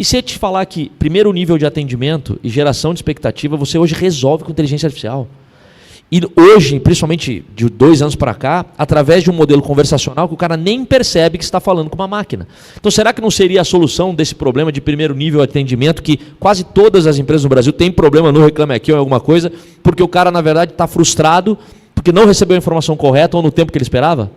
E se eu te falar que primeiro nível de atendimento e geração de expectativa, você hoje resolve com inteligência artificial. E hoje, principalmente de 2 anos para cá, através de um modelo conversacional que o cara nem percebe que está falando com uma máquina. Então, será que não seria a solução desse problema de primeiro nível de atendimento, que quase todas as empresas no Brasil têm problema no Reclame Aqui ou em alguma coisa, porque o cara, na verdade, está frustrado porque não recebeu a informação correta ou no tempo que ele esperava?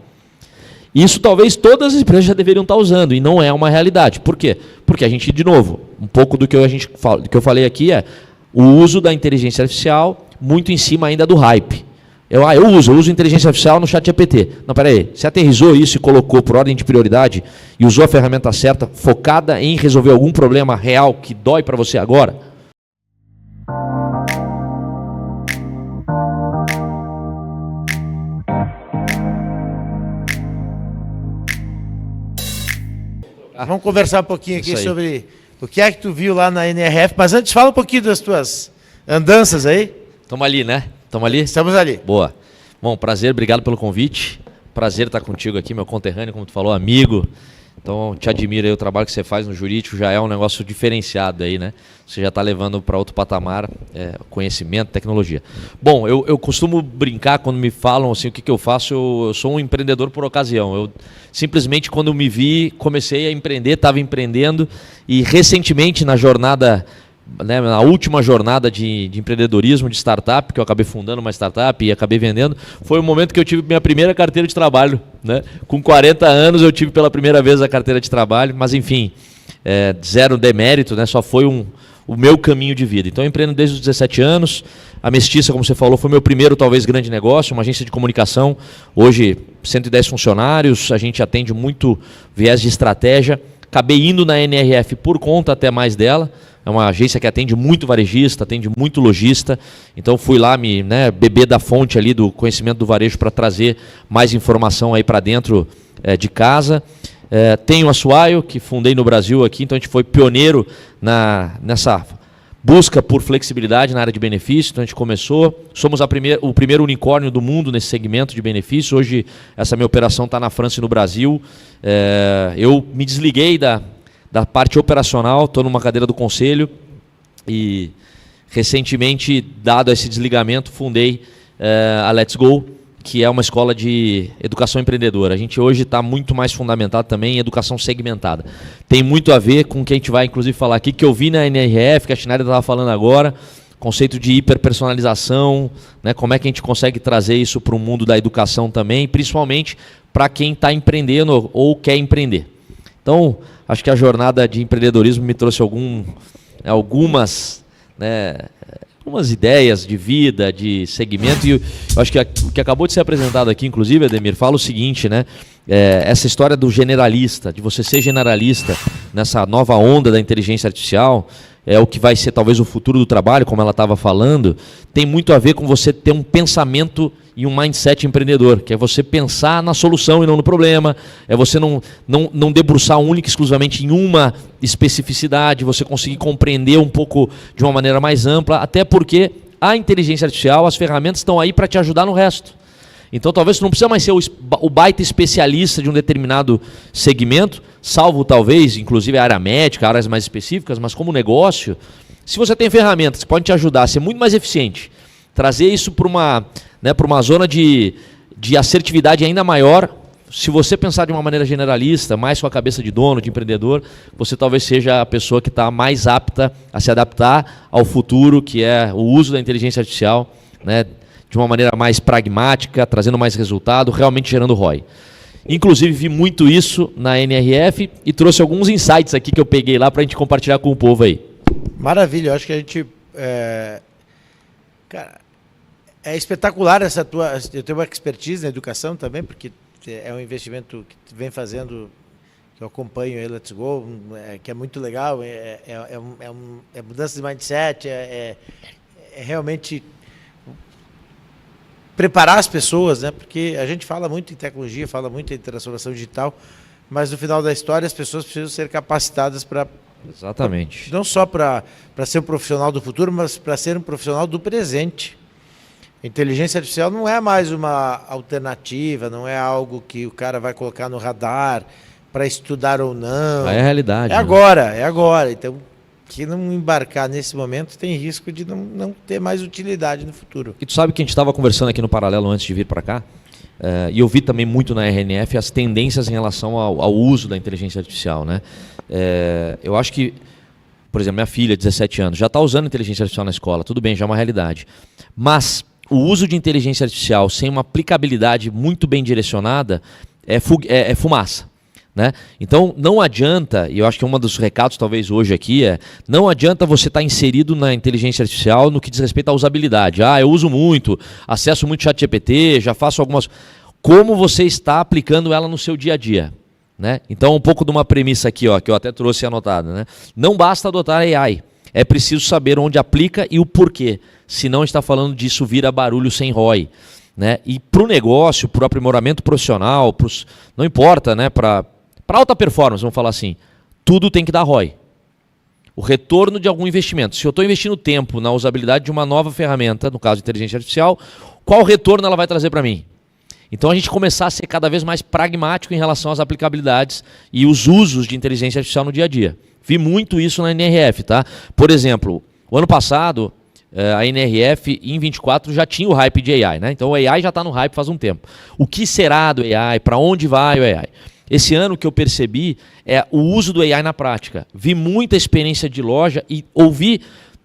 Isso talvez todas as empresas já deveriam estar usando, e não é uma realidade. Por quê? Porque a gente, de novo, um pouco do que eu falei aqui é o uso da inteligência artificial muito em cima ainda do hype. Eu uso inteligência artificial no ChatGPT. Não, peraí, você aterrizou isso e colocou por ordem de prioridade e usou a ferramenta certa, focada em resolver algum problema real que dói para você agora? Vamos conversar um pouquinho aqui sobre o que é que tu viu lá na NRF, mas antes fala um pouquinho das tuas andanças aí. Estamos ali, né? Estamos ali? Estamos ali. Boa. Bom, prazer, obrigado pelo convite. Prazer estar contigo aqui, meu conterrâneo, como tu falou, amigo. Então, te admiro aí o trabalho que você faz no jurídico, já é um negócio diferenciado aí, né? Você já está levando para outro patamar, conhecimento, tecnologia. Bom, eu costumo brincar quando me falam assim, o que eu faço, eu sou um empreendedor por ocasião. Eu simplesmente, quando me vi, comecei a empreender, estava empreendendo e recentemente na jornada, né, na última jornada de empreendedorismo, de startup, que eu acabei fundando uma startup e acabei vendendo, foi o momento que eu tive minha primeira carteira de trabalho, né? Com 40 anos eu tive pela primeira vez a carteira de trabalho, mas enfim, zero demérito, né? Só foi o meu caminho de vida. Então eu empreendo desde os 17 anos, a Mestiça, como você falou, foi meu primeiro talvez grande negócio, uma agência de comunicação, hoje 110 funcionários, a gente atende muito viés de estratégia, acabei indo na NRF por conta até mais dela. É uma agência que atende muito varejista, atende muito lojista. Então fui lá beber da fonte ali do conhecimento do varejo para trazer mais informação aí para dentro de casa. Tenho a Suaio, que fundei no Brasil aqui, então a gente foi pioneiro nessa busca por flexibilidade na área de benefícios. Então a gente começou, somos o primeiro unicórnio do mundo nesse segmento de benefícios. Hoje essa minha operação está na França e no Brasil. Eu me desliguei da parte operacional, estou numa cadeira do conselho e recentemente, dado esse desligamento, fundei a Let's Go, que é uma escola de educação empreendedora. A gente hoje está muito mais fundamentado também em educação segmentada. Tem muito a ver com o que a gente vai inclusive falar aqui, que eu vi na NRF, que a Schneider estava falando agora, conceito de hiperpersonalização, né, como é que a gente consegue trazer isso para o mundo da educação também, principalmente para quem está empreendendo ou quer empreender. Então, acho que a jornada de empreendedorismo me trouxe algumas ideias de vida, de segmento, e eu acho que o que acabou de ser apresentado aqui, inclusive, Ademir, fala o seguinte, né? Essa história do generalista, de você ser generalista nessa nova onda da inteligência artificial, é o que vai ser talvez o futuro do trabalho, como ela estava falando, tem muito a ver com você ter um pensamento e um mindset empreendedor, que é você pensar na solução e não no problema, é você não debruçar única e exclusivamente em uma especificidade, você conseguir compreender um pouco de uma maneira mais ampla, até porque a inteligência artificial, as ferramentas estão aí para te ajudar no resto. Então talvez você não precisa mais ser o baita especialista de um determinado segmento, salvo talvez, inclusive a área médica, áreas mais específicas, mas como negócio, se você tem ferramentas que podem te ajudar a ser muito mais eficiente, trazer isso para uma zona de assertividade ainda maior, se você pensar de uma maneira generalista, mais com a cabeça de dono, de empreendedor, você talvez seja a pessoa que está mais apta a se adaptar ao futuro, que é o uso da inteligência artificial, né, de uma maneira mais pragmática, trazendo mais resultado, realmente gerando ROI. Inclusive, vi muito isso na NRF e trouxe alguns insights aqui que eu peguei lá para a gente compartilhar com o povo aí. Maravilha, eu acho que a gente... Cara, é espetacular essa tua... Eu tenho uma expertise na educação também, porque é um investimento que tu vem fazendo, que eu acompanho aí, Let's Go, que é muito legal, é mudança de mindset, é realmente preparar as pessoas, né? Porque a gente fala muito em tecnologia, fala muito em transformação digital, mas no final da história as pessoas precisam ser capacitadas para... Exatamente. Não só para ser um profissional do futuro, mas para ser um profissional do presente. A inteligência artificial não é mais uma alternativa, não é algo que o cara vai colocar no radar para estudar ou não. É a realidade. É agora, é agora. Então, quem não embarcar nesse momento tem risco de não ter mais utilidade no futuro. E tu sabe que a gente estava conversando aqui no Paralelo antes de vir para cá, e eu vi também muito na RNF as tendências em relação ao uso da inteligência artificial, né? Eu acho que, por exemplo, minha filha, 17 anos, já está usando inteligência artificial na escola, tudo bem, já é uma realidade. Mas o uso de inteligência artificial sem uma aplicabilidade muito bem direcionada é fumaça. Né? Então não adianta, e eu acho que um dos recados talvez hoje aqui não adianta você estar inserido na inteligência artificial no que diz respeito à usabilidade. Eu uso muito, acesso muito ChatGPT, já faço algumas... Como você está aplicando ela no seu dia a dia? Né? Então um pouco de uma premissa aqui, ó, que eu até trouxe anotada. Né? Não basta adotar AI, é preciso saber onde aplica e o porquê. Senão a gente está falando disso vira barulho sem ROI. Né? E para o negócio, para o aprimoramento profissional, não importa, né? Para alta performance, vamos falar assim, tudo tem que dar ROI. O retorno de algum investimento. Se eu estou investindo tempo na usabilidade de uma nova ferramenta, no caso de inteligência artificial, qual retorno ela vai trazer para mim? Então a gente começar a ser cada vez mais pragmático em relação às aplicabilidades e os usos de inteligência artificial no dia a dia. Vi muito isso na NRF, tá? Por exemplo, o ano passado, a NRF em 24 já tinha o hype de AI, né? Então o AI já está no hype faz um tempo. O que será do AI? Para onde vai o AI? Esse ano que eu percebi é o uso do AI na prática. Vi muita experiência de loja e ouvi,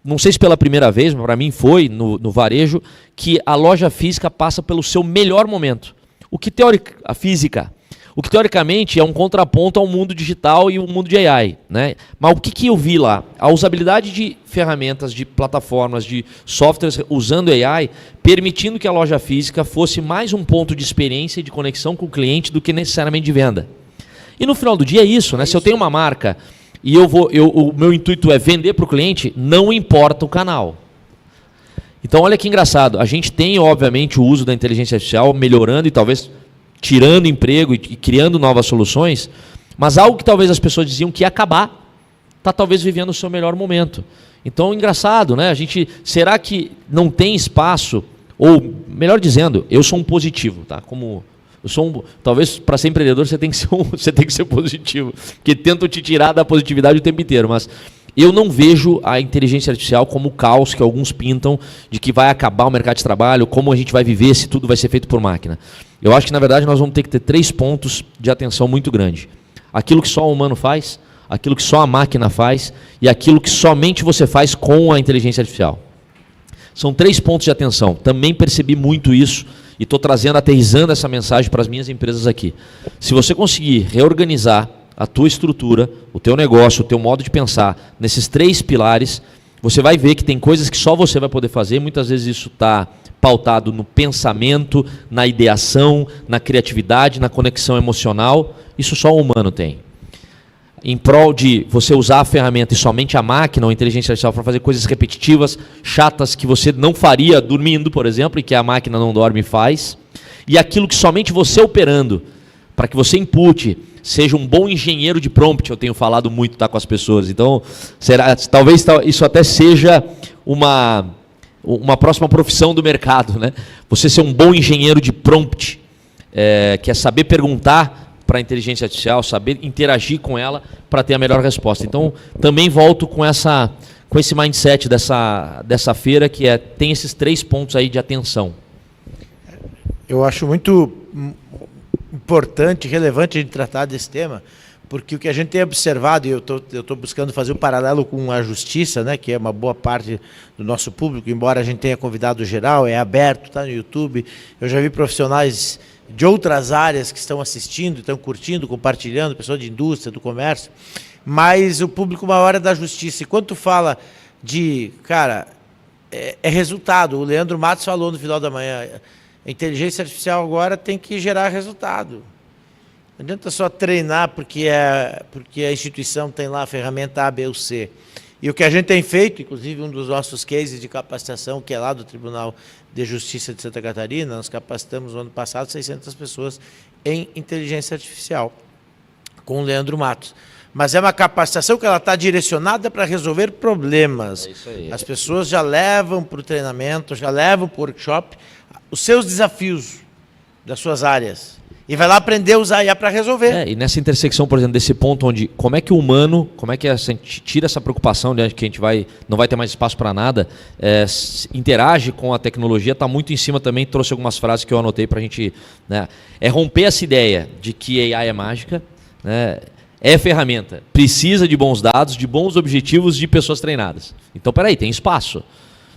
não sei se pela primeira vez, mas para mim foi no varejo, que a loja física passa pelo seu melhor momento. O que teoricamente é um contraponto ao mundo digital e ao mundo de AI. Né? Mas o que eu vi lá? A usabilidade de ferramentas, de plataformas, de softwares usando AI, permitindo que a loja física fosse mais um ponto de experiência e de conexão com o cliente do que necessariamente de venda. E no final do dia é isso, né? Se eu tenho uma marca e o meu intuito é vender para o cliente, não importa o canal. Então olha que engraçado, a gente tem obviamente o uso da inteligência artificial melhorando e talvez tirando emprego e criando novas soluções, mas algo que talvez as pessoas diziam que ia acabar, está talvez vivendo o seu melhor momento. Então, engraçado, né? Será que não tem espaço, ou melhor dizendo, eu sou um positivo, tá? Talvez para ser empreendedor você tem que ser positivo, porque tentam te tirar da positividade o tempo inteiro, mas eu não vejo a inteligência artificial como o caos que alguns pintam de que vai acabar o mercado de trabalho, como a gente vai viver se tudo vai ser feito por máquina. Eu acho que, na verdade, nós vamos ter que ter 3 pontos de atenção muito grande. Aquilo que só o humano faz, aquilo que só a máquina faz e aquilo que somente você faz com a inteligência artificial. São 3 pontos de atenção. Também percebi muito isso e estou aterrissando essa mensagem para as minhas empresas aqui. Se você conseguir reorganizar a tua estrutura, o teu negócio, o teu modo de pensar nesses 3 pilares, você vai ver que tem coisas que só você vai poder fazer. Muitas vezes isso está pautado no pensamento, na ideação, na criatividade, na conexão emocional. Isso só o humano tem. Em prol de você usar a ferramenta e somente a máquina ou a inteligência artificial para fazer coisas repetitivas, chatas, que você não faria dormindo, por exemplo, e que a máquina não dorme e faz. E aquilo que somente você operando, para que você impute, seja um bom engenheiro de prompt, eu tenho falado muito, tá, com as pessoas. Então, talvez isso até seja uma próxima profissão do mercado, né? Você ser um bom engenheiro de prompt, que é saber perguntar para a inteligência artificial, saber interagir com ela para ter a melhor resposta. Então, também volto com esse mindset dessa feira, que tem esses 3 pontos aí de atenção. Eu acho muito importante, relevante a gente tratar desse tema, porque o que a gente tem observado, e eu estou buscando fazer um paralelo com a justiça, né, que é uma boa parte do nosso público, embora a gente tenha convidado geral, é aberto, está no YouTube. Eu já vi profissionais de outras áreas que estão assistindo, estão curtindo, compartilhando, pessoas de indústria, do comércio, mas o público maior é da justiça. E quando tu fala de, cara, é resultado, o Leandro Matos falou no final da manhã, a inteligência artificial agora tem que gerar resultado. Não adianta só treinar porque a instituição tem lá a ferramenta A, B ou C. E o que a gente tem feito, inclusive um dos nossos cases de capacitação, que é lá do Tribunal de Justiça de Santa Catarina, nós capacitamos no ano passado 600 pessoas em inteligência artificial, com o Leandro Matos. Mas é uma capacitação que ela está direcionada para resolver problemas. É isso aí. As pessoas já levam para o treinamento, já levam para o workshop os seus desafios das suas áreas. E vai lá aprender a usar a IA para resolver. E nessa intersecção, por exemplo, desse ponto onde como é que o humano, como é que a gente tira essa preocupação de que a gente não vai ter mais espaço para nada, interage com a tecnologia, está muito em cima também, trouxe algumas frases que eu anotei para a gente, né, romper essa ideia de que AI é mágica, né, é ferramenta, precisa de bons dados, de bons objetivos, de pessoas treinadas. Então, peraí, tem espaço,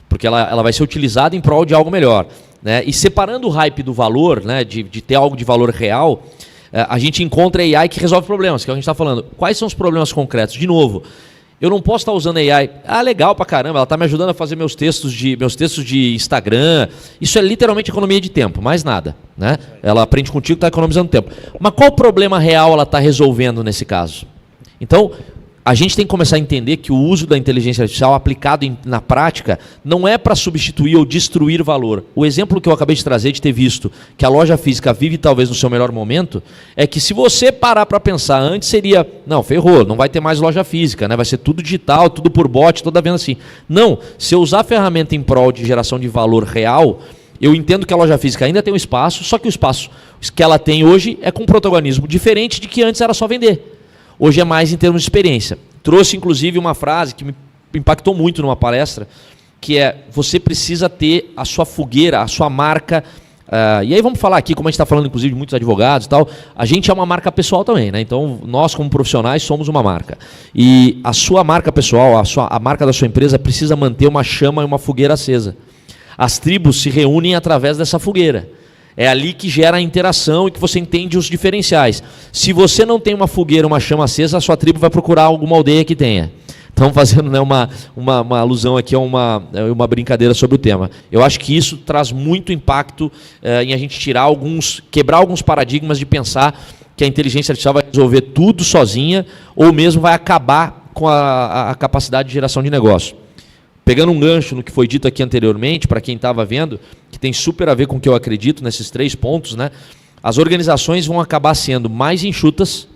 porque ela vai ser utilizada em prol de algo melhor. Né? E separando o hype do valor, né, de ter algo de valor real, a gente encontra AI que resolve problemas, que é o que a gente está falando. Quais são os problemas concretos? De novo, eu não posso estar usando AI. Legal pra caramba, ela está me ajudando a fazer meus textos de Instagram. Isso é literalmente economia de tempo, mais nada. Né? Ela aprende contigo, está economizando tempo. Mas qual problema real ela está resolvendo nesse caso? Então, a gente tem que começar a entender que o uso da inteligência artificial aplicado na prática não é para substituir ou destruir valor. O exemplo que eu acabei de trazer, de ter visto que a loja física vive talvez no seu melhor momento, é que se você parar para pensar, antes seria, não, ferrou, não vai ter mais loja física, né? Vai ser tudo digital, tudo por bot, toda venda assim. Não, se eu usar a ferramenta em prol de geração de valor real, eu entendo que a loja física ainda tem um espaço, só que o espaço que ela tem hoje é com um protagonismo diferente de que antes era só vender. Hoje é mais em termos de experiência. Trouxe, inclusive, uma frase que me impactou muito numa palestra, que é, você precisa ter a sua fogueira, a sua marca. E aí vamos falar aqui, como a gente está falando, inclusive, de muitos advogados e tal, a gente é uma marca pessoal também, né? Então, nós, como profissionais, somos uma marca. E a sua marca pessoal, a marca da sua empresa, precisa manter uma chama e uma fogueira acesa. As tribos se reúnem através dessa fogueira. É ali que gera a interação e que você entende os diferenciais. Se você não tem uma fogueira, uma chama acesa, a sua tribo vai procurar alguma aldeia que tenha. Então, fazendo, né, uma alusão aqui a uma brincadeira sobre o tema. Eu acho que isso traz muito impacto em a gente quebrar alguns paradigmas de pensar que a inteligência artificial vai resolver tudo sozinha ou mesmo vai acabar com a capacidade de geração de negócio. Pegando um gancho no que foi dito aqui anteriormente, para quem estava vendo, que tem super a ver com o que eu acredito nesses 3 pontos, né? As organizações vão acabar sendo mais enxutas,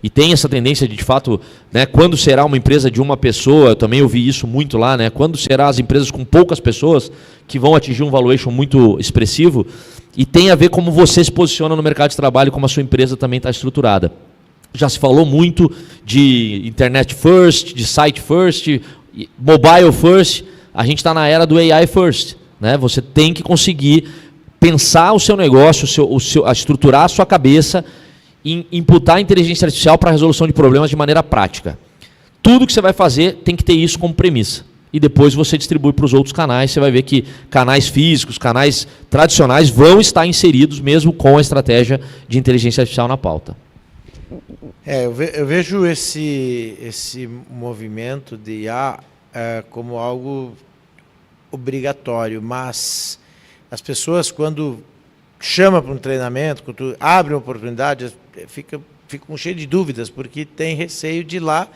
e tem essa tendência de fato, né, quando será uma empresa de uma pessoa, eu também ouvi isso muito lá, né, quando será as empresas com poucas pessoas que vão atingir um valuation muito expressivo, e tem a ver como você se posiciona no mercado de trabalho, como a sua empresa também está estruturada. Já se falou muito de internet first, de site first, mobile first, a gente está na era do AI first. Né? Você tem que conseguir pensar o seu negócio, estruturar a sua cabeça e imputar a inteligência artificial para a resolução de problemas de maneira prática. Tudo que você vai fazer tem que ter isso como premissa. E depois você distribui para os outros canais, você vai ver que canais físicos, canais tradicionais vão estar inseridos mesmo com a estratégia de inteligência artificial na pauta. Eu vejo esse movimento de IA como algo obrigatório, mas as pessoas, quando chamam para um treinamento, quando abrem uma oportunidade, ficam cheias de dúvidas, porque tem receio de ir lá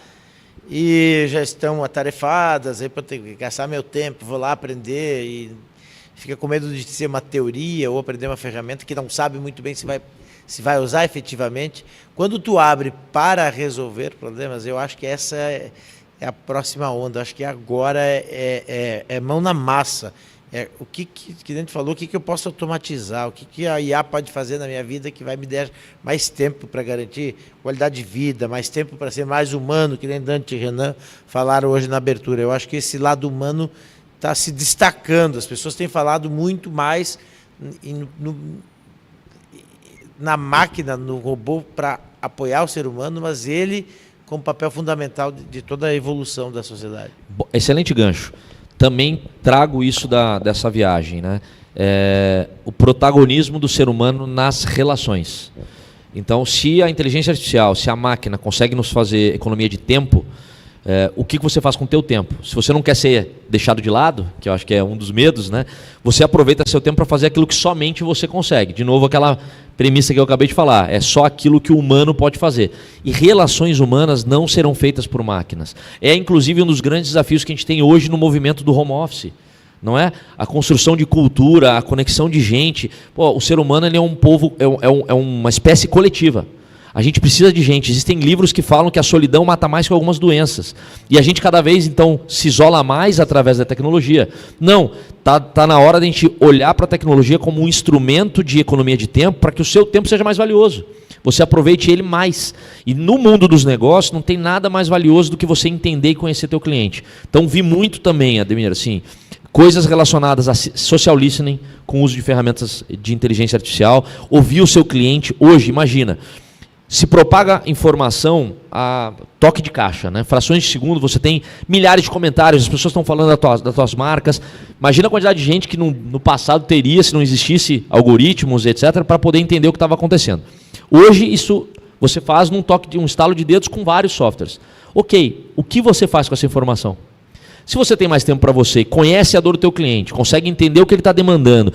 e já estão atarefadas, aí para ter que gastar meu tempo, vou lá aprender e fica com medo de ser uma teoria ou aprender uma ferramenta que não sabe muito bem se vai usar efetivamente. Quando tu abre para resolver problemas, eu acho que essa é a próxima onda. Acho que agora é mão na massa. O que a gente falou, o que eu posso automatizar, o que a IA pode fazer na minha vida que vai me dar mais tempo para garantir qualidade de vida, mais tempo para ser mais humano, que nem Dante e Renan falaram hoje na abertura. Eu acho que esse lado humano está se destacando. As pessoas têm falado muito mais na máquina, no robô, para apoiar o ser humano, mas ele com papel fundamental de toda a evolução da sociedade. Excelente gancho. Também trago isso dessa viagem, né? O protagonismo do ser humano nas relações. Então, se a inteligência artificial, se a máquina consegue nos fazer economia de tempo, o que você faz com o teu tempo? Se você não quer ser deixado de lado, que eu acho que é um dos medos, né? Você aproveita seu tempo para fazer aquilo que somente você consegue. De novo, aquela premissa que eu acabei de falar, é só aquilo que o humano pode fazer. E relações humanas não serão feitas por máquinas. É, inclusive, um dos grandes desafios que a gente tem hoje no movimento do home office. Não é? A construção de cultura, a conexão de gente. Pô, o ser humano ele é um povo, é uma espécie coletiva. A gente precisa de gente. Existem livros que falam que a solidão mata mais que algumas doenças. E a gente cada vez, então, se isola mais através da tecnologia. Não, tá na hora de a gente olhar para a tecnologia como um instrumento de economia de tempo para que o seu tempo seja mais valioso. Você aproveite ele mais. E no mundo dos negócios não tem nada mais valioso do que você entender e conhecer teu cliente. Então vi muito também, Ademir, assim, coisas relacionadas a social listening, com o uso de ferramentas de inteligência artificial, ouvir o seu cliente. Hoje, imagina, se propaga informação a toque de caixa, né? Frações de segundo, você tem milhares de comentários, as pessoas estão falando das tuas marcas. Imagina a quantidade de gente que no passado teria, se não existisse algoritmos, etc., para poder entender o que estava acontecendo. Hoje, isso você faz num toque de um estalo de dedos com vários softwares. Ok, o que você faz com essa informação? Se você tem mais tempo para você, conhece a dor do teu cliente, consegue entender o que ele está demandando,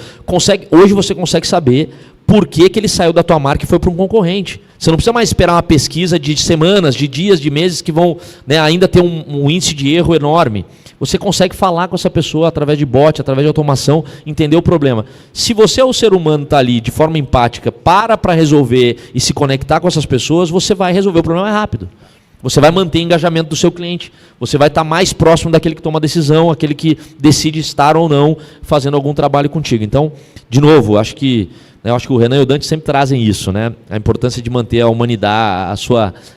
hoje você consegue saber por que ele saiu da tua marca e foi para um concorrente. Você não precisa mais esperar uma pesquisa de semanas, de dias, de meses que vão, né, ainda ter um índice de erro enorme. Você consegue falar com essa pessoa através de bot, através de automação, entender o problema. Se você, o ser humano, está ali de forma empática, para resolver e se conectar com essas pessoas, você vai resolver o problema rápido. Você vai manter o engajamento do seu cliente. Você vai estar mais próximo daquele que toma a decisão, aquele que decide estar ou não fazendo algum trabalho contigo. Então, de novo, eu acho que o Renan e o Dante sempre trazem isso, né? A importância de manter a humanidade,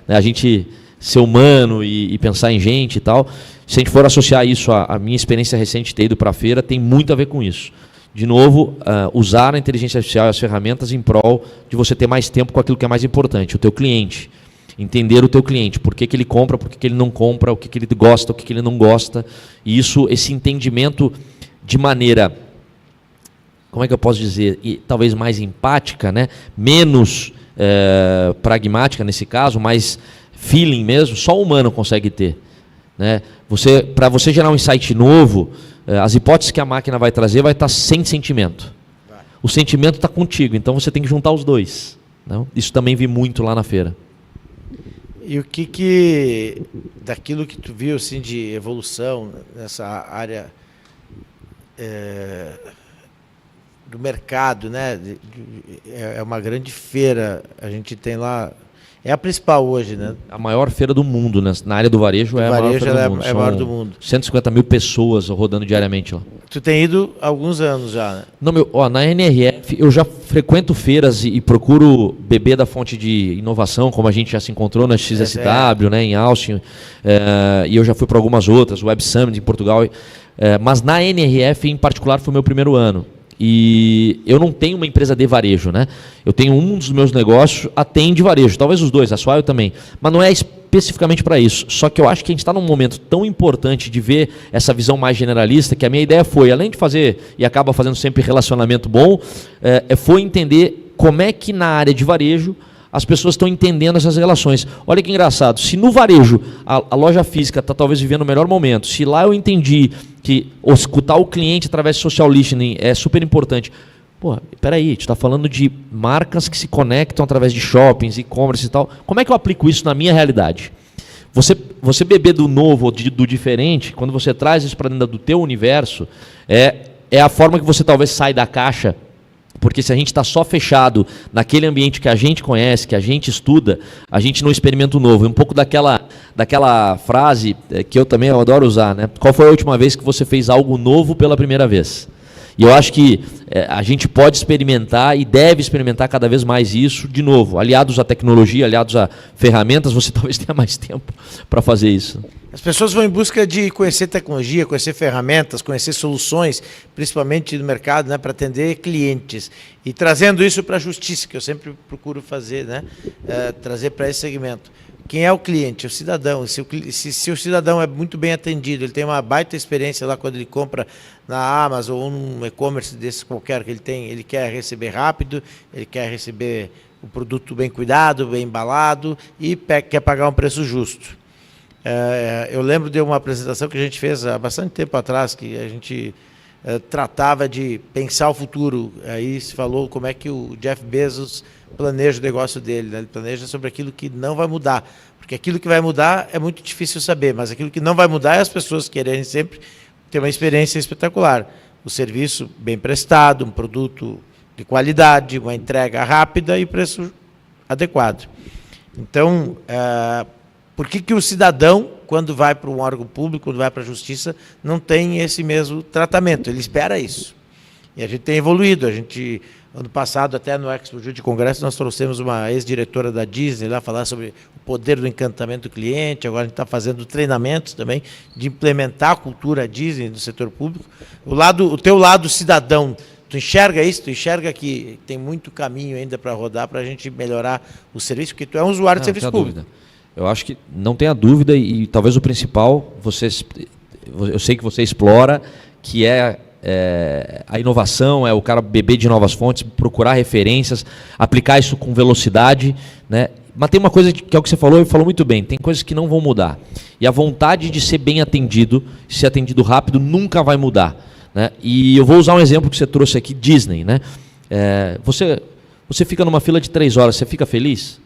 a gente ser humano e pensar em gente e tal. Se a gente for associar isso à minha experiência recente de ter ido para a feira, tem muito a ver com isso. De novo, usar a inteligência artificial e as ferramentas em prol de você ter mais tempo com aquilo que é mais importante, o teu cliente. Entender o teu cliente, por que ele compra, por que ele não compra, o que ele gosta, o que ele não gosta. E esse entendimento de maneira, como é que eu posso dizer, e talvez mais empática, né? Menos pragmática nesse caso, mais feeling mesmo, só o humano consegue ter. Né? Para você gerar um insight novo, as hipóteses que a máquina vai trazer vai estar sem sentimento. O sentimento está contigo, então você tem que juntar os dois. Não? Isso também vi muito lá na feira. E o que daquilo que tu viu assim, de evolução nessa área do mercado, né? É uma grande feira, a gente tem lá, é a principal hoje, né? A maior feira do mundo, né? Na área do varejo é a maior feira do mundo. É a maior do mundo. 150 mil pessoas rodando diariamente lá. Tu tem ido há alguns anos já, né? Não, na NRF eu já frequento feiras e procuro beber da fonte de inovação, como a gente já se encontrou na XSW, né, em Austin, e eu já fui para algumas outras, Web Summit em Portugal, mas na NRF em particular foi o meu primeiro ano. E eu não tenho uma empresa de varejo, né? Eu tenho um dos meus negócios atende varejo, talvez os dois, a Swile também, mas não é especificamente para isso. Só que eu acho que a gente está num momento tão importante de ver essa visão mais generalista, que a minha ideia foi, além de fazer, e acaba fazendo sempre relacionamento bom, foi entender como é que na área de varejo as pessoas estão entendendo essas relações. Olha que engraçado, se no varejo a loja física está talvez vivendo o melhor momento, se lá eu entendi que escutar o cliente através de social listening é super importante. Pô, peraí, a gente está falando de marcas que se conectam através de shoppings, e-commerce e tal. Como é que eu aplico isso na minha realidade? Você beber do novo ou do diferente, quando você traz isso para dentro do teu universo, é a forma que você talvez sai da caixa. Porque se a gente está só fechado naquele ambiente que a gente conhece, que a gente estuda, a gente não experimenta o novo. É um pouco daquela frase que eu também adoro usar, né? Qual foi a última vez que você fez algo novo pela primeira vez? E eu acho que a gente pode experimentar e deve experimentar cada vez mais isso, de novo, aliados à tecnologia, aliados a ferramentas, você talvez tenha mais tempo para fazer isso. As pessoas vão em busca de conhecer tecnologia, conhecer ferramentas, conhecer soluções, principalmente no mercado, né, para atender clientes. E trazendo isso para a justiça, que eu sempre procuro fazer, né, trazer para esse segmento. Quem é o cliente? O cidadão. Se o cidadão é muito bem atendido, ele tem uma baita experiência lá quando ele compra na Amazon ou num e-commerce desse qualquer que ele quer receber rápido, ele quer receber o produto bem cuidado, bem embalado e quer pagar um preço justo. Eu lembro de uma apresentação que a gente fez há bastante tempo atrás, que a gente tratava de pensar o futuro. Aí se falou como é que o Jeff Bezos planeja o negócio dele, né? Ele planeja sobre aquilo que não vai mudar, porque aquilo que vai mudar é muito difícil saber, mas aquilo que não vai mudar é as pessoas quererem sempre ter uma experiência espetacular, o serviço bem prestado, um produto de qualidade, uma entrega rápida e preço adequado. Então, por que o cidadão, quando vai para um órgão público, quando vai para a justiça, não tem esse mesmo tratamento? Ele espera isso. E a gente tem evoluído. Ano passado, até no Expo Júri de Congresso, nós trouxemos uma ex-diretora da Disney lá falar sobre o poder do encantamento do cliente. Agora a gente está fazendo treinamentos também de implementar a cultura Disney no setor público. O teu lado cidadão, tu enxerga isso? Tu enxerga que tem muito caminho ainda para rodar para a gente melhorar o serviço? Porque tu é um usuário de serviço público. Dúvida. Eu acho que não tenha dúvida e talvez o principal, eu sei que você explora, que é a inovação, é o cara beber de novas fontes, procurar referências, aplicar isso com velocidade, né? Mas tem uma coisa que é o que você falou e falou muito bem, tem coisas que não vão mudar. E a vontade de ser bem atendido, ser atendido rápido, nunca vai mudar, né? E eu vou usar um exemplo que você trouxe aqui, Disney, né? Você fica numa fila de 3 horas, você fica feliz?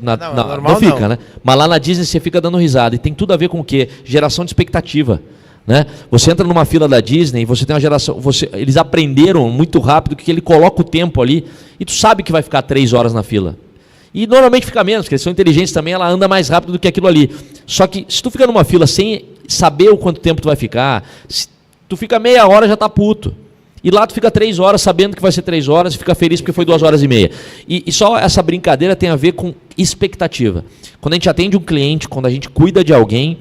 Não fica, né? Mas lá na Disney você fica dando risada. E tem tudo a ver com o quê? Geração de expectativa. Né? Você entra numa fila da Disney, você tem uma geração. Eles aprenderam muito rápido que ele coloca o tempo ali e tu sabe que vai ficar 3 horas na fila. E normalmente fica menos, porque eles são inteligentes também, ela anda mais rápido do que aquilo ali. Só que se tu fica numa fila sem saber o quanto tempo tu vai ficar, tu fica meia hora já tá puto. E lá tu fica 3 horas sabendo que vai ser 3 horas e fica feliz porque foi 2 horas e meia. E só essa brincadeira tem a ver com expectativa. Quando a gente atende um cliente, quando a gente cuida de alguém,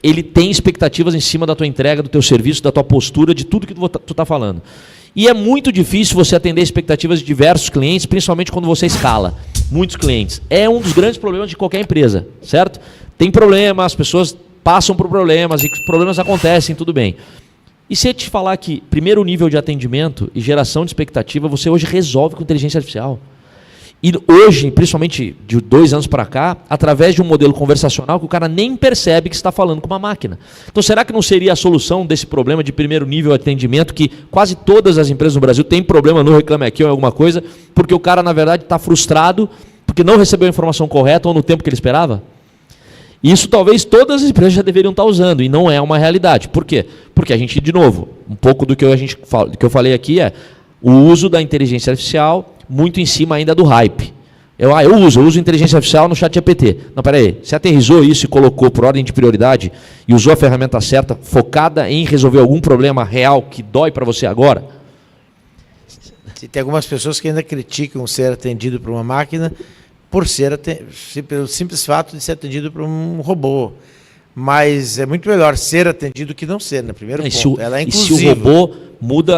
ele tem expectativas em cima da tua entrega, do teu serviço, da tua postura, de tudo que tu está falando. E é muito difícil você atender expectativas de diversos clientes, principalmente quando você escala muitos clientes. É um dos grandes problemas de qualquer empresa, certo? Tem problema, as pessoas passam por problemas, e problemas acontecem, tudo bem. E se eu te falar que primeiro nível de atendimento e geração de expectativa, você hoje resolve com inteligência artificial. E hoje, principalmente de 2 anos para cá, através de um modelo conversacional que o cara nem percebe que está falando com uma máquina. Então, será que não seria a solução desse problema de primeiro nível de atendimento, que quase todas as empresas no Brasil têm problema no Reclame Aqui ou em alguma coisa, porque o cara, na verdade, está frustrado porque não recebeu a informação correta ou no tempo que ele esperava? Isso talvez todas as empresas já deveriam estar usando, e não é uma realidade. Por quê? Porque a gente, de novo, um pouco do que eu falei aqui é o uso da inteligência artificial muito em cima ainda do hype. Eu uso inteligência artificial no ChatGPT. Não, peraí, você aterrissou isso e colocou por ordem de prioridade e usou a ferramenta certa, focada em resolver algum problema real que dói para você agora? Tem algumas pessoas que ainda criticam ser atendido por uma máquina pelo simples fato de ser atendido por um robô. Mas é muito melhor ser atendido que não ser, no primeiro ponto. Ela é inclusiva. E se o robô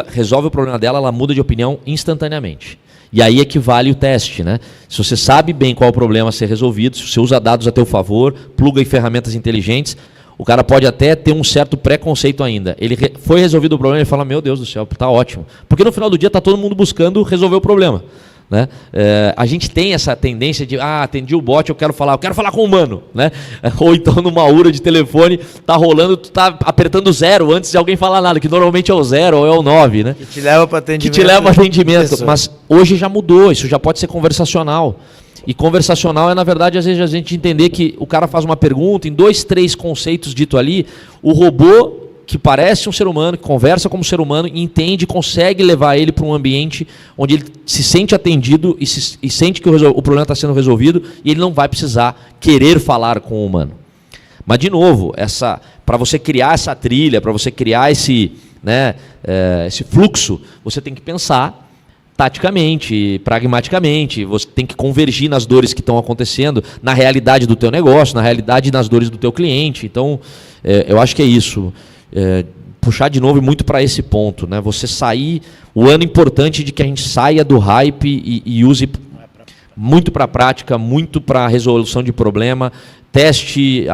resolve o problema dela, ela muda de opinião instantaneamente. E aí é que vale o teste, né? Se você sabe bem qual é o problema a ser resolvido, se você usa dados a teu favor, pluga em ferramentas inteligentes, o cara pode até ter um certo preconceito ainda. Ele foi resolvido o problema e fala, meu Deus do céu, está ótimo. Porque no final do dia está todo mundo buscando resolver o problema. Né? A gente tem essa tendência de atendi o bot, eu quero falar com o humano, né? Ou então numa URA de telefone tá rolando, tu tá apertando 0 antes de alguém falar nada, que normalmente é o 0 ou é o 9, né? Que te leva para atendimento. Mas hoje já mudou, isso já pode ser conversacional. E conversacional é, na verdade, às vezes a gente entender que o cara faz uma pergunta, em 2, 3 conceitos dito ali, o robô que parece um ser humano, que conversa como ser humano, entende, consegue levar ele para um ambiente onde ele se sente atendido e sente que o problema está sendo resolvido e ele não vai precisar querer falar com o humano. Mas, de novo, para você criar essa trilha, para você criar esse fluxo, você tem que pensar taticamente, pragmaticamente, você tem que convergir nas dores que estão acontecendo, na realidade do teu negócio, na realidade das dores do teu cliente. Então, eu acho que é isso. Puxar de novo muito para esse ponto, né? Você sair, o ano importante de que a gente saia do hype e use muito para a prática, muito para a resolução de problema, teste,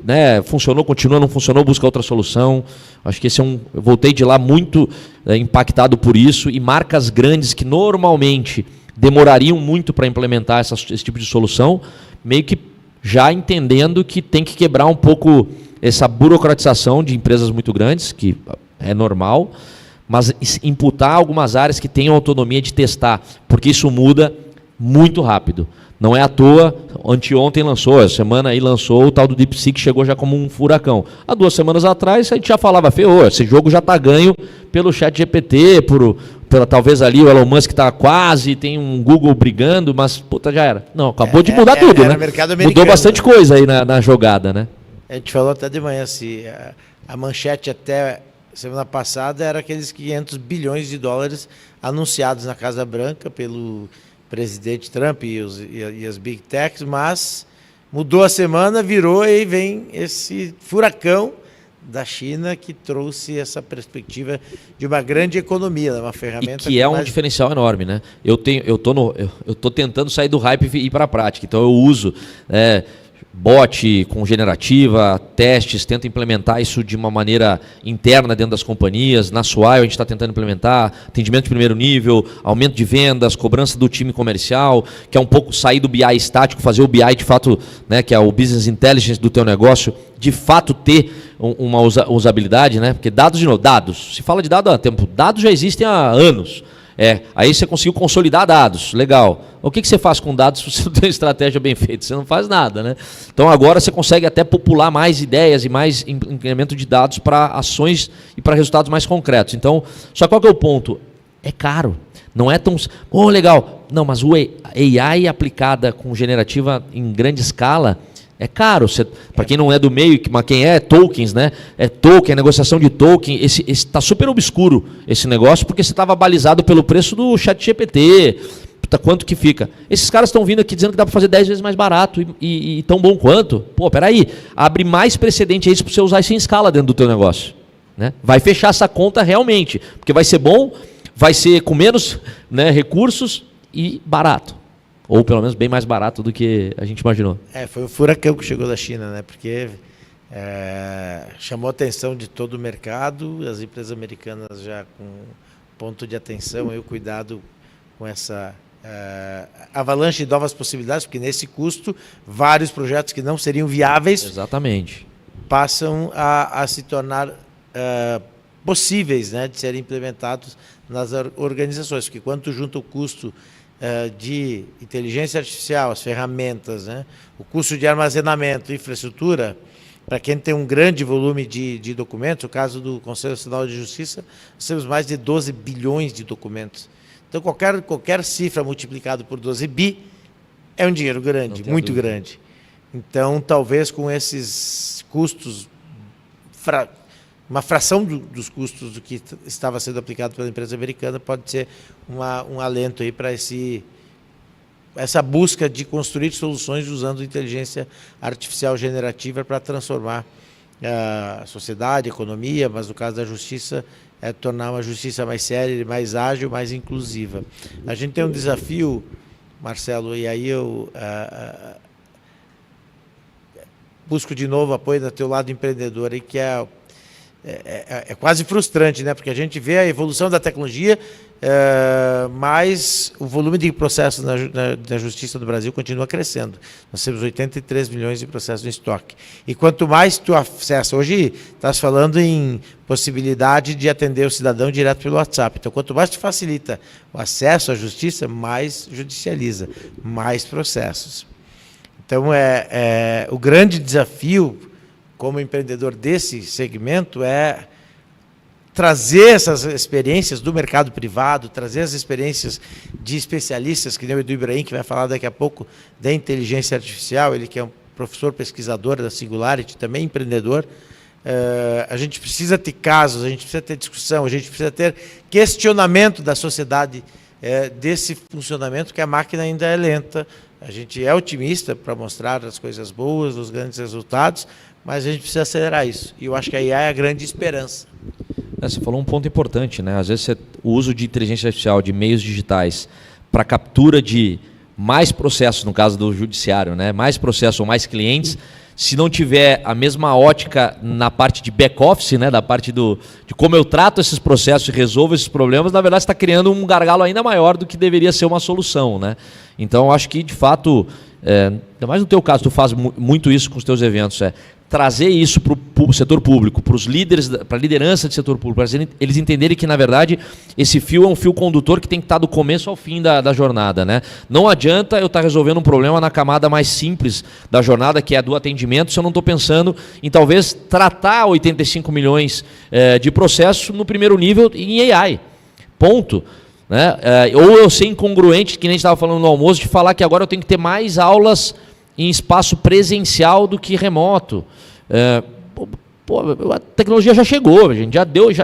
né? Funcionou, continua, não funcionou, busca outra solução. Acho que eu voltei de lá muito impactado por isso, e marcas grandes que normalmente demorariam muito para implementar esse tipo de solução, meio que já entendendo que tem que quebrar um pouco essa burocratização de empresas muito grandes, que é normal, mas imputar algumas áreas que tenham autonomia de testar, porque isso muda muito rápido. Não é à toa, anteontem lançou, essa semana aí lançou o tal do DeepSeek, que chegou já como um furacão. Há 2 semanas atrás a gente já falava, esse jogo já está ganho pelo ChatGPT, talvez ali o Elon Musk está quase, tem um Google brigando, mas puta, já era. Não, acabou de mudar tudo, né? Mudou bastante coisa aí na jogada, né? A gente falou até de manhã, se a manchete até semana passada era aqueles 500 bilhões de dólares anunciados na Casa Branca pelo presidente Trump e as Big Techs, mas mudou a semana, virou e vem esse furacão da China que trouxe essa perspectiva de uma grande economia, uma ferramenta... E que é um diferencial enorme, né? Eu tô tentando sair do hype e ir para a prática, então eu uso bot com generativa, testes, tento implementar isso de uma maneira interna dentro das companhias. Na Swile a gente está tentando implementar atendimento de primeiro nível, aumento de vendas, cobrança do time comercial, que é um pouco sair do BI estático, fazer o BI de fato, né, que é o Business Intelligence do teu negócio, de fato ter uma usabilidade, né? Porque dados, de novo, dados. Se fala de dados há tempo, dados já existem há anos. Aí você conseguiu consolidar dados, legal. O que você faz com dados se você não tem uma estratégia bem feita? Você não faz nada, né? Então agora você consegue até popular mais ideias e mais incremento de dados para ações e para resultados mais concretos. Então, só qual que é o ponto? É caro. Não é tão... legal. Não, mas o AI aplicada com generativa em grande escala... É caro, para quem não é do meio, mas quem tokens, né? É token, negociação de token, está super obscuro esse negócio, porque você estava balizado pelo preço do ChatGPT, quanto que fica. Esses caras estão vindo aqui dizendo que dá para fazer 10 vezes mais barato e tão bom quanto. Pô, peraí, abre mais precedente a isso para você usar isso em escala dentro do teu negócio. Né? Vai fechar essa conta realmente, porque vai ser bom, vai ser com menos, né, recursos e barato. Ou pelo menos bem mais barato do que a gente imaginou. Foi o furacão que chegou da China, né? Porque chamou a atenção de todo o mercado, as empresas americanas já com ponto de atenção e o cuidado com essa avalanche de novas possibilidades, porque nesse custo, vários projetos que não seriam viáveis exatamente passam a se tornar possíveis, né, de serem implementados nas organizações, porque quando tu junta o custo de inteligência artificial, as ferramentas, né, o custo de armazenamento, infraestrutura, para quem tem um grande volume de documentos, o caso do Conselho Nacional de Justiça, nós temos mais de 12 bilhões de documentos. Então, qualquer cifra multiplicado por 12 bi é um dinheiro grande, muito grande. Então, talvez com esses custos, uma fração dos custos do que estava sendo aplicado pela empresa americana pode ser um alento aí para essa busca de construir soluções usando inteligência artificial generativa para transformar a sociedade, a economia, mas no caso da justiça, tornar uma justiça mais séria, mais ágil, mais inclusiva. A gente tem um desafio, Marcelo, e aí eu busco de novo apoio do teu lado empreendedor, aí, que é quase frustrante, né? Porque a gente vê a evolução da tecnologia, mas o volume de processos na justiça do Brasil continua crescendo. Nós temos 83 milhões de processos em estoque. E quanto mais tu acessa, hoje estás falando em possibilidade de atender o cidadão direto pelo WhatsApp. Então, quanto mais tu facilita o acesso à justiça, mais judicializa, mais processos. Então, o grande desafio como empreendedor desse segmento é trazer essas experiências do mercado privado, trazer as experiências de especialistas, que nem o Edu Ibrahim, que vai falar daqui a pouco da inteligência artificial, ele que é um professor pesquisador da Singularity, também empreendedor. A gente precisa ter casos, a gente precisa ter discussão, a gente precisa ter questionamento da sociedade desse funcionamento, que a máquina ainda é lenta. A gente é otimista para mostrar as coisas boas, os grandes resultados, mas a gente precisa acelerar isso. E eu acho que a IA é a grande esperança. Você falou um ponto importante, né? Às vezes o uso de inteligência artificial, de meios digitais, para captura de mais processos, no caso do judiciário, né? Mais processos ou mais clientes, se não tiver a mesma ótica na parte de back-office, né? Da parte de como eu trato esses processos e resolvo esses problemas, na verdade você está criando um gargalo ainda maior do que deveria ser uma solução, né? Então, eu acho que, de fato, ainda mais no teu caso, tu faz muito isso com os teus eventos, trazer isso para o setor público, para os líderes, para a liderança do setor público, para eles entenderem que, na verdade, esse fio é um fio condutor que tem que estar do começo ao fim da jornada, né? Não adianta eu estar resolvendo um problema na camada mais simples da jornada, que é a do atendimento, se eu não estou pensando em talvez tratar 85 milhões de processos no primeiro nível em AI. Ponto. Né? Ou eu ser incongruente, que nem a gente estava falando no almoço, de falar que agora eu tenho que ter mais aulas em espaço presencial do que remoto. A tecnologia já chegou, a gente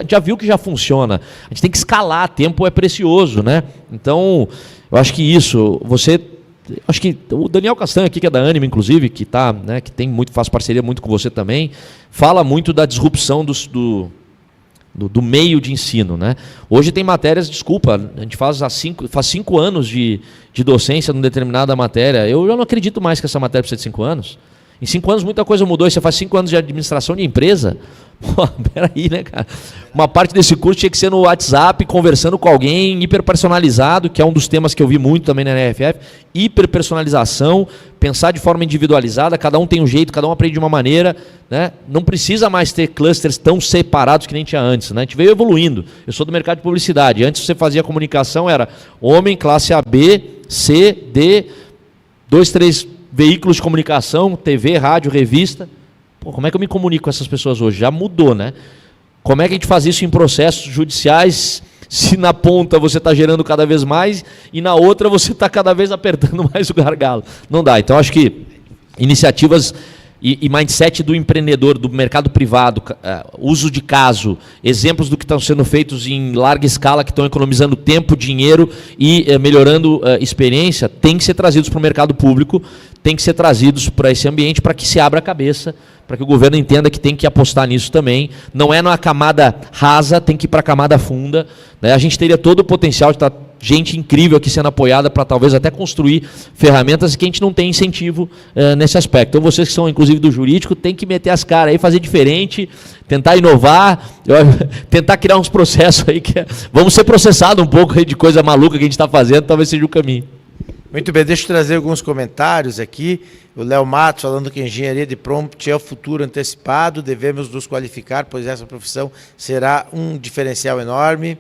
já viu que já funciona. A gente tem que escalar, tempo é precioso, né? Então, eu acho que isso, acho que o Daniel Castanho aqui, que é da Anima, inclusive, que tá, né, que faz parceria muito com você também, fala muito da disrupção do meio de ensino, né? Hoje tem matérias, desculpa, a gente faz 5 anos de docência numa determinada matéria. Eu já não acredito mais que essa matéria precisa de 5 anos. Em 5 anos muita coisa mudou, e você faz 5 anos de administração de empresa. Pô, peraí, né, cara? Uma parte desse curso tinha que ser no WhatsApp, conversando com alguém, hiperpersonalizado, que é um dos temas que eu vi muito também na NRFF, hiperpersonalização, pensar de forma individualizada, cada um tem um jeito, cada um aprende de uma maneira, né? Não precisa mais ter clusters tão separados que nem tinha antes, né? A gente veio evoluindo. Eu sou do mercado de publicidade. Antes você fazia comunicação, era homem, classe A, B, C, D, 2, 3 veículos de comunicação, TV, rádio, revista. Pô, como é que eu me comunico com essas pessoas hoje? Já mudou, né? Como é que a gente faz isso em processos judiciais, se na ponta você está gerando cada vez mais e na outra você está cada vez apertando mais o gargalo? Não dá. Então, acho que iniciativas e mindset do empreendedor, do mercado privado, uso de caso, exemplos do que estão sendo feitos em larga escala, que estão economizando tempo, dinheiro e melhorando experiência, tem que ser trazidos para o mercado público, tem que ser trazidos para esse ambiente para que se abra a cabeça, para que o governo entenda que tem que apostar nisso também. Não é numa camada rasa, tem que ir para a camada funda, né? A gente teria todo o potencial de estar gente incrível aqui sendo apoiada para talvez até construir ferramentas que a gente não tem incentivo nesse aspecto. Então vocês que são inclusive do jurídico, tem que meter as caras aí, fazer diferente, tentar inovar, tentar criar uns processos aí que vamos ser processados um pouco aí de coisa maluca que a gente está fazendo, talvez seja o caminho. Muito bem, deixa eu trazer alguns comentários aqui. O Léo Matos falando que a engenharia de prompt é o futuro antecipado, devemos nos qualificar, pois essa profissão será um diferencial enorme.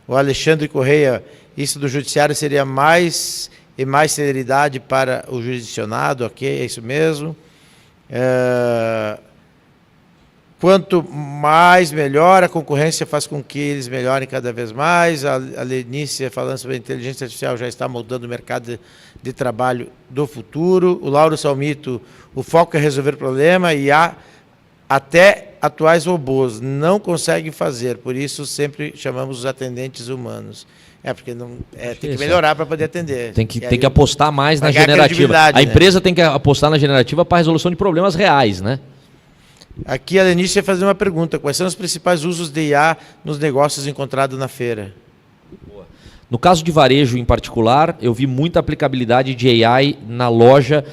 O Alexandre Correia, isso do judiciário seria mais celeridade para o jurisdicionado, ok, é isso mesmo. Quanto mais melhor, a concorrência faz com que eles melhorem cada vez mais. A Lenícia, falando sobre a inteligência artificial, já está moldando o mercado de trabalho do futuro. O Lauro Salmito, o foco é resolver o problema e até atuais robôs não conseguem fazer, por isso sempre chamamos os atendentes humanos. Porque tem que melhorar para poder atender. Tem que apostar mais na generativa. A empresa tem que apostar na generativa para a resolução de problemas reais, né? Aqui a Lenice ia fazer uma pergunta. Quais são os principais usos de IA nos negócios encontrados na feira? No caso de varejo em particular, eu vi muita aplicabilidade de AI na loja,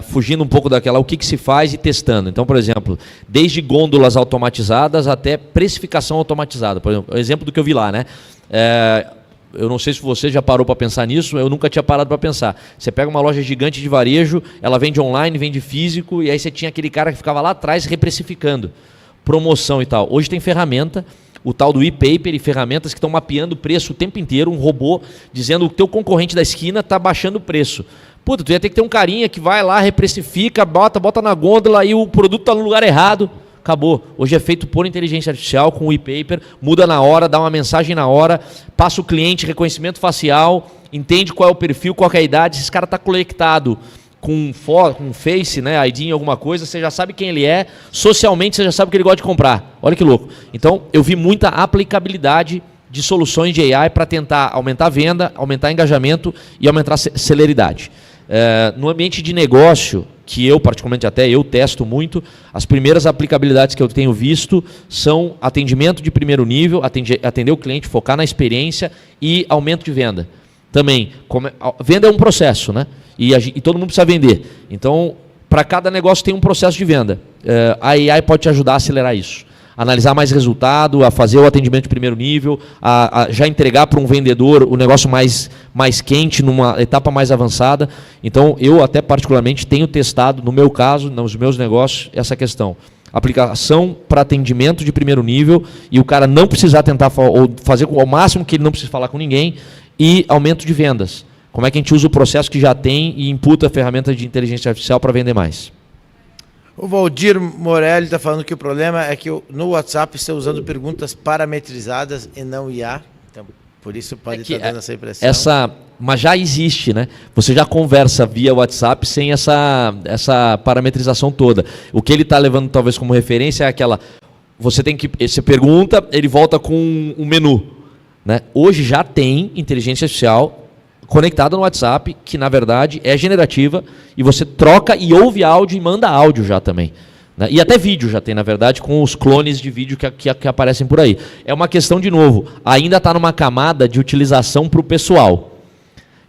fugindo um pouco daquela, o que se faz e testando. Então, por exemplo, desde gôndolas automatizadas até precificação automatizada. Por exemplo, o exemplo do que eu vi lá, né? Eu não sei se você já parou para pensar nisso, eu nunca tinha parado para pensar. Você pega uma loja gigante de varejo, ela vende online, vende físico, e aí você tinha aquele cara que ficava lá atrás reprecificando, promoção e tal. Hoje tem ferramenta, o tal do e-paper e ferramentas que estão mapeando o preço o tempo inteiro, um robô dizendo que o teu concorrente da esquina está baixando o preço. Puta, tu ia ter que ter um carinha que vai lá, reprecifica, bota na gôndola e o produto está no lugar errado. Acabou. Hoje é feito por inteligência artificial, com o e-paper, muda na hora, dá uma mensagem na hora, passa o cliente, reconhecimento facial, entende qual é o perfil, qual é a idade, se esse cara está conectado com Face, né, ID em alguma coisa, você já sabe quem ele é, socialmente você já sabe o que ele gosta de comprar. Olha que louco. Então, eu vi muita aplicabilidade de soluções de AI para tentar aumentar a venda, aumentar engajamento e aumentar a celeridade. No ambiente de negócio, que eu particularmente eu testo muito, as primeiras aplicabilidades que eu tenho visto são atendimento de primeiro nível, atender o cliente, focar na experiência e aumento de venda. Também, venda é um processo, né? E todo mundo precisa vender. Então, para cada negócio tem um processo de venda. A AI pode te ajudar a acelerar isso. Analisar mais resultado, a fazer o atendimento de primeiro nível, a já entregar para um vendedor o negócio mais quente, numa etapa mais avançada. Então, eu até particularmente tenho testado, no meu caso, nos meus negócios, essa questão. Aplicação para atendimento de primeiro nível e o cara não precisar tentar ou fazer ao máximo que ele não precise falar com ninguém e aumento de vendas. Como é que a gente usa o processo que já tem e imputa a ferramenta de inteligência artificial para vender mais? O Valdir Morelli está falando que o problema é que no WhatsApp está usando perguntas parametrizadas e não IA. Então, por isso pode estar dando essa impressão. Mas já existe, né? Você já conversa via WhatsApp sem essa parametrização toda. O que ele está levando talvez como referência é aquela... Você pergunta, ele volta com um menu. Né? Hoje já tem inteligência artificial conectada no WhatsApp, que na verdade é generativa, e você troca e ouve áudio e manda áudio já também. Né? E até vídeo já tem, na verdade, com os clones de vídeo que aparecem por aí. É uma questão, de novo, ainda está numa camada de utilização para o pessoal.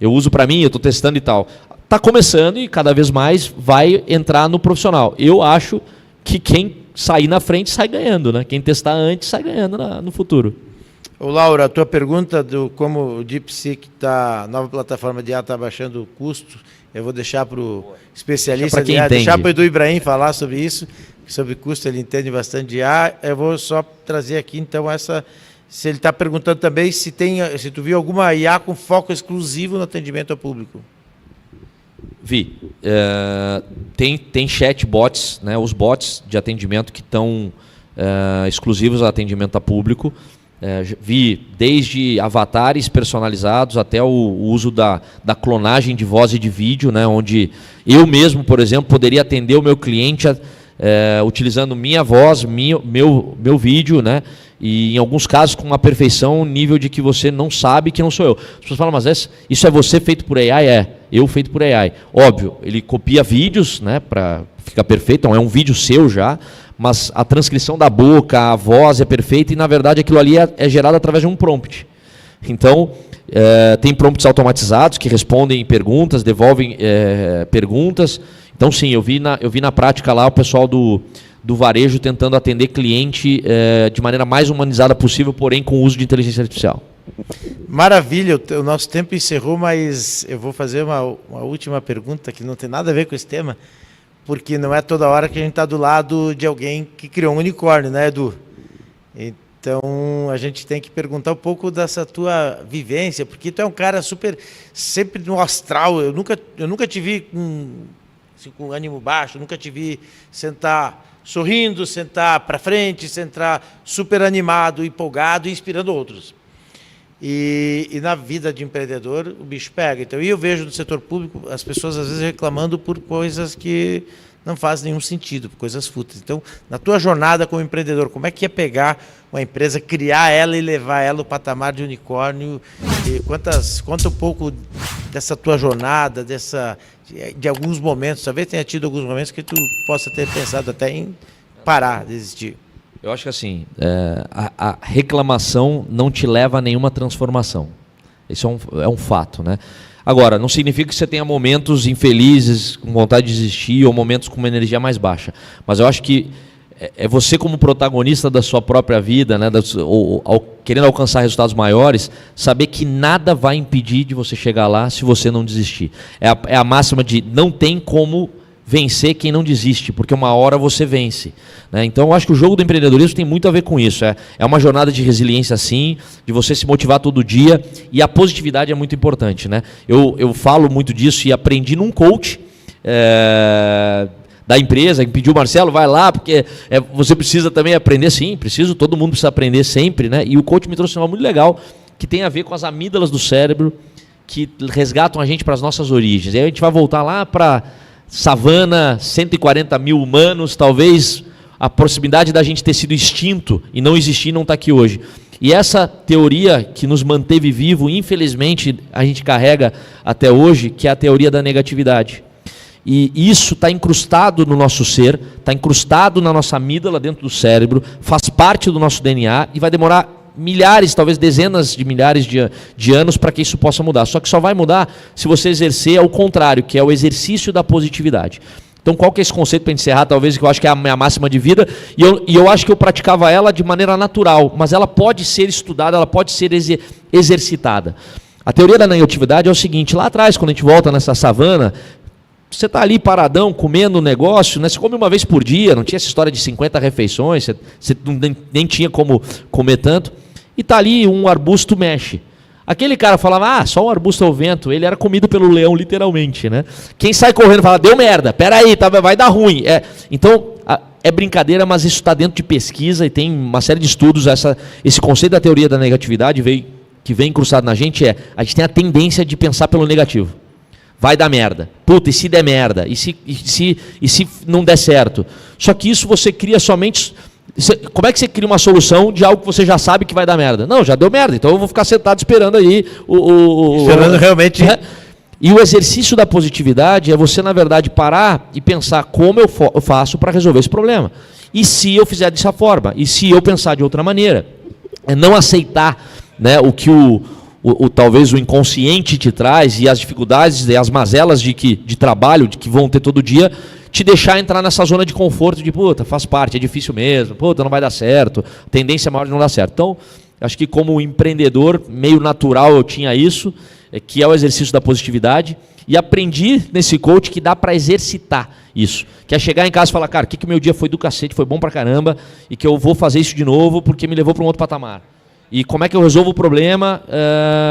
Eu uso para mim, eu estou testando e tal. Está começando e cada vez mais vai entrar no profissional. Eu acho que quem sair na frente sai ganhando, né? Quem testar antes sai ganhando no futuro. Ô, Laura, a tua pergunta do como o DeepSeek, a nova plataforma de IA, está baixando o custo, eu vou deixar para o especialista de IA, deixar para o Edu Ibrahim falar sobre isso, sobre custo, ele entende bastante de IA. Eu vou só trazer aqui, então, se ele está perguntando também se tu viu alguma IA com foco exclusivo no atendimento ao público. Vi. Tem chatbots, né, os bots de atendimento que estão exclusivos ao atendimento a público. Vi desde avatares personalizados até o uso da clonagem de voz e de vídeo, né, onde eu mesmo, por exemplo, poderia atender o meu cliente utilizando minha voz, meu vídeo, né, e em alguns casos com uma perfeição, nível de que você não sabe que não sou eu. As pessoas falam, mas isso é você feito por AI? Eu feito por AI. Óbvio, ele copia vídeos, né, para ficar perfeito, então é um vídeo seu já, mas a transcrição da boca, a voz é perfeita e, na verdade, aquilo ali é gerado através de um prompt. Então, tem prompts automatizados que respondem perguntas, devolvem perguntas. Então, sim, eu vi na prática lá o pessoal do varejo tentando atender cliente de maneira mais humanizada possível, porém com o uso de inteligência artificial. Maravilha, o nosso tempo encerrou, mas eu vou fazer uma última pergunta que não tem nada a ver com esse tema, porque não é toda hora que a gente está do lado de alguém que criou um unicórnio, né, Edu? Então, a gente tem que perguntar um pouco dessa tua vivência, porque tu é um cara sempre no astral. Eu nunca te vi com ânimo baixo, nunca te vi sentar sorrindo, sentar para frente, sentar super animado, empolgado e inspirando outros. E na vida de empreendedor, o bicho pega. Então, eu vejo no setor público as pessoas às vezes reclamando por coisas que não fazem nenhum sentido, por coisas fúteis. Então, na tua jornada como empreendedor, como é que é pegar uma empresa, criar ela e levar ela ao patamar de unicórnio? E conta um pouco dessa tua jornada, de alguns momentos. Talvez tenha tido alguns momentos que tu possa ter pensado até em parar, desistir. Eu acho que assim, a reclamação não te leva a nenhuma transformação. Isso é um fato, né? Agora, não significa que você tenha momentos infelizes, com vontade de desistir, ou momentos com uma energia mais baixa. Mas eu acho que é você como protagonista da sua própria vida, né, querendo alcançar resultados maiores, saber que nada vai impedir de você chegar lá se você não desistir. É a máxima de não tem como vencer quem não desiste, porque uma hora você vence. Né? Então, eu acho que o jogo do empreendedorismo tem muito a ver com isso. É uma jornada de resiliência, sim, de você se motivar todo dia, e a positividade é muito importante. Né? Eu falo muito disso e aprendi num coach da empresa, que pediu, Marcelo, vai lá, porque você precisa também aprender. Sim, preciso, todo mundo precisa aprender sempre. Né? E o coach me trouxe uma muito legal, que tem a ver com as amígdalas do cérebro, que resgatam a gente para as nossas origens. E aí a gente vai voltar lá para savana, 140 mil humanos, talvez a proximidade da gente ter sido extinto e não existir, não está aqui hoje. E essa teoria que nos manteve vivo, infelizmente, a gente carrega até hoje, que é a teoria da negatividade. E isso está incrustado no nosso ser, está incrustado na nossa amígdala dentro do cérebro, faz parte do nosso DNA e vai demorar milhares, talvez dezenas de milhares de anos para que isso possa mudar. Só que só vai mudar se você exercer ao contrário, que é o exercício da positividade. Então, qual que é esse conceito para encerrar? Talvez que eu acho que é a minha máxima de vida, e eu acho que eu praticava ela de maneira natural, mas ela pode ser estudada, ela pode ser exercitada. A teoria da negatividade é o seguinte: lá atrás, quando a gente volta nessa savana, você está ali paradão, comendo um negócio, né? Você come uma vez por dia, não tinha essa história de 50 refeições, você nem tinha como comer tanto, e está ali um arbusto mexe. Aquele cara falava, só um arbusto ao vento, ele era comido pelo leão, literalmente. Né? Quem sai correndo fala, deu merda, peraí, vai dar ruim. Então, é brincadeira, mas isso está dentro de pesquisa e tem uma série de estudos. Esse conceito da teoria da negatividade que vem incrustado na gente a gente tem a tendência de pensar pelo negativo. Vai dar merda. Puta, e se der merda? E se não der certo? Só que isso você cria somente... Como é que você cria uma solução de algo que você já sabe que vai dar merda? Não, já deu merda, então eu vou ficar sentado esperando aí Esperando realmente... E o exercício da positividade é você, na verdade, parar e pensar como eu faço para resolver esse problema. E se eu fizer dessa forma? E se eu pensar de outra maneira? É não aceitar, né, o que talvez o inconsciente te traz e as dificuldades e as mazelas de trabalho que vão ter todo dia, te deixar entrar nessa zona de conforto de, puta, faz parte, é difícil mesmo, puta, não vai dar certo, tendência maior de não dar certo. Então, acho que como empreendedor, meio natural eu tinha isso, que é o exercício da positividade, e aprendi nesse coach que dá para exercitar isso, que é chegar em casa e falar, cara, que o meu dia foi do cacete, foi bom pra caramba, e que eu vou fazer isso de novo porque me levou para um outro patamar. E como é que eu resolvo o problema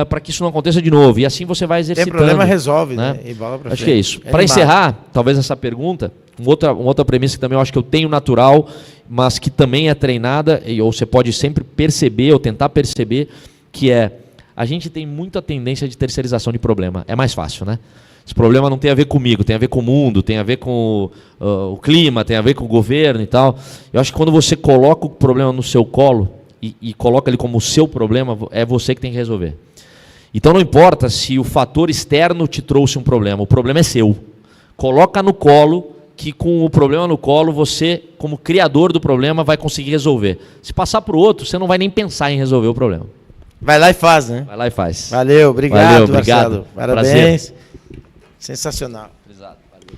para que isso não aconteça de novo? E assim você vai exercitando. Tem problema, resolve, né? E bola pra frente. Acho que é isso. Para encerrar, talvez essa pergunta, uma outra premissa que também eu acho que eu tenho natural, mas que também é treinada, ou você pode sempre perceber, ou tentar perceber, que a gente tem muita tendência de terceirização de problema. É mais fácil, né? Esse problema não tem a ver comigo, tem a ver com o mundo, tem a ver com o clima, tem a ver com o governo e tal. Eu acho que quando você coloca o problema no seu colo e coloca ele como o seu problema, é você que tem que resolver. Então não importa se o fator externo te trouxe um problema, o problema é seu. Coloca no colo, que com o problema no colo, você, como criador do problema, vai conseguir resolver. Se passar para o outro, você não vai nem pensar em resolver o problema. Vai lá e faz, né? Vai lá e faz. Valeu, obrigado, obrigado. Marcelo. Parabéns. Prazer. Sensacional. Exato. Valeu.